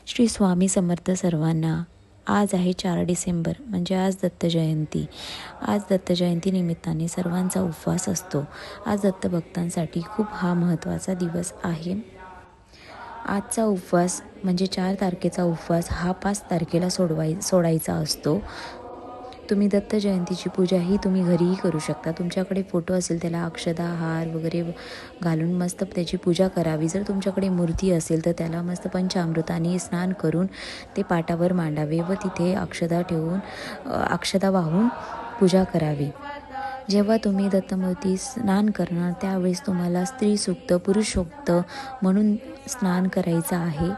श्री स्वामी समर्थ सर्वांना. आज आहे 4 डिसेंबर म्हणजे आज दत्त जयंती. आज दत्त जयंती निमित्ताने सर्वांचा उपवास असतो. आज दत्तभक्तांसाठी खूप हा महत्त्वाचा दिवस आहे. आजचा उपवास म्हणजे 4 तारखेचा उपवास हा 5 तारखेला सोडायचा असतो. तुम्ही दत्त जयंतीची पूजा ही तुम्ही घरीही करू शकता. तुमच्याकडे फोटो असेल त्याला अक्षदा हार वगैरे घालून मस्त त्याची पूजा करावी. जर तुमच्याकडे मूर्ती असेल तर त्याला मस्त पंचामृताने स्नान करून ते पाटावर मांडावे व तिथे अक्षदा ठेवून अक्षदा वाहून पूजा करावी. जेव्हा तुम्ही दत्तमूर्ती स्नान करणार त्यावेळेस तुम्हाला स्त्री सूक्त पुरुष सूक्त म्हणून स्नान करायचं आहे.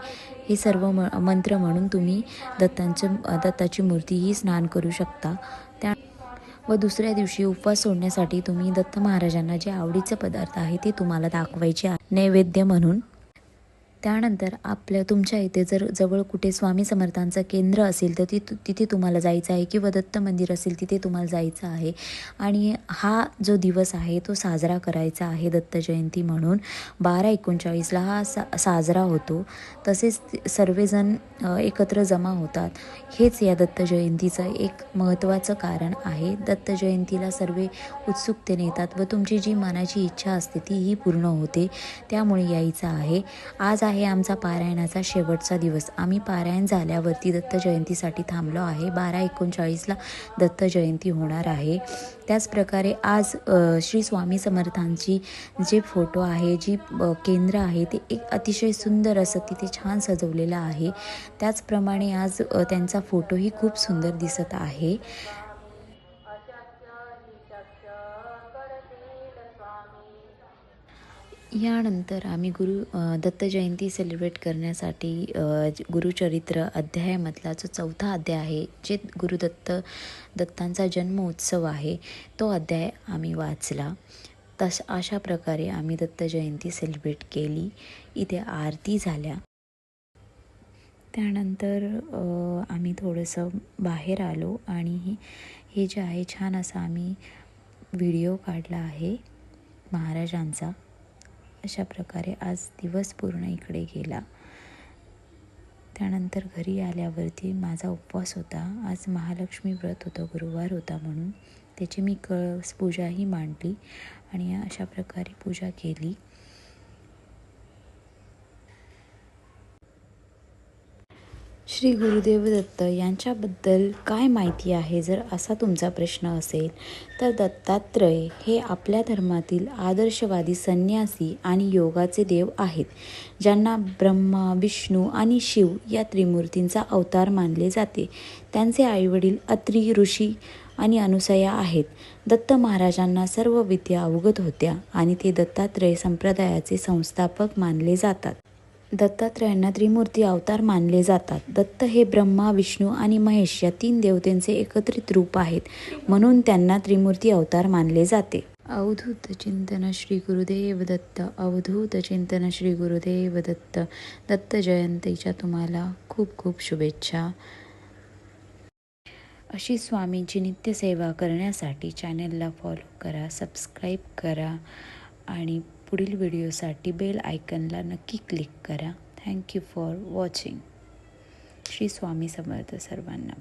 हे सर्व मंत्र म्हणून तुम्ही दत्ताची मूर्तीही स्नान करू शकता. व दुसऱ्या दिवशी उपवास सोडण्यासाठी तुम्ही दत्त महाराजांना जे आवडीचे पदार्थ आहे ते तुम्हाला दाखवायचे आहे नैवेद्य म्हणून. त्यानंतर तुमच्या इथे जर जवळ कुठे स्वामी समर्थांचं केंद्र असेल तर तिथे तुम्हाला जायचं आहे किंवा दत्त मंदिर असेल तिथे तुम्हाला जायचं आहे आणि हा जो दिवस आहे तो साजरा करायचा आहे दत्त जयंती म्हणून. 12/19 हा साजरा होतो. तसेच सर्वजण एकत्र जमा होतात. हेच या दत्त जयंतीचं एक महत्त्वाचं कारण आहे. दत्त जयंतीला सर्व उत्सुकतेने येतात व तुमची जी मनाची इच्छा असते तीही पूर्ण होते. त्यामुळे यायचं आहे. आज आहे आमचा पारायणाचा शेवटचा दिवस. आम्ही पारायण झाल्यावरती दत्त जयंतीसाठी थांबलो आहे. 12/19 दत्त जयंती होणार आहे. त्याचप्रकारे आज श्री स्वामी समर्थांची जे फोटो आहे जी केंद्र आहे ते एक अतिशय सुंदर असं तिथे छान सजवलेलं आहे. त्याचप्रमाणे आज त्यांचा फोटोही खूप सुंदर दिसत आहे. यानंतर आम्ही दत्त जयंती सेलिब्रेट करण्यासाठी गुरुचरित्र अध्यायामधला जो 4था अध्याय आहे जे दत्तांचा जन्म उत्सव आहे तो अध्याय आम्ही वाचला. अशा प्रकारे आम्ही दत्त जयंती सेलिब्रेट केली. इथे आरती झाल्या. त्यानंतर आम्ही थोडंसं बाहेर आलो आणि हे जे आहे छान असा आम्ही व्हिडिओ काढला आहे महाराजांचा. अशा प्रकारे आज दिवस पूर्ण इकडे गेला. त्यानंतर घरी आल्यावरती माझा उपवास होता. आज महालक्ष्मी व्रत होतं, गुरुवार होता म्हणून त्याची मी कळस पूजाही मांडली आणि अशा प्रकारे पूजा केली. श्री गुरुदेव दत्त यांच्याबद्दल काय माहिती आहे जर असा तुमचा प्रश्न असेल तर दत्तात्रय हे आपल्या धर्मातील आदर्शवादी संन्यासी आणि योगाचे देव आहेत, ज्यांना ब्रह्मा विष्णू आणि शिव या त्रिमूर्तींचा अवतार मानले जाते. त्यांचे आईवडील अत्री ऋषी आणि अनुसया आहेत. दत्त महाराजांना सर्व विद्या अवगत होत्या आणि ते दत्तात्रय संप्रदायाचे संस्थापक मानले जातात. दत्तात्रयांना त्रिमूर्ती अवतार मानले जातात. दत्त हे ब्रह्मा विष्णू आणि महेश या 3 देवतेंचे एकत्रित रूप आहेत, म्हणून त्यांना त्रिमूर्ती अवतार मानले जाते. अवधूत चिंतन श्री गुरुदेव दत्त. अवधूत चिंतन श्री गुरुदेव दत्त. दत्त जयंतीच्या तुम्हाला खूप खूप शुभेच्छा. अशी स्वामींची नित्यसेवा करण्यासाठी चॅनलला फॉलो करा, सबस्क्राईब करा आणि पुढील व्हिडिओसाठी बेल आयकनला नक्की क्लिक करा. Thank you for watching. Shri Swami Samarth सर्वांना.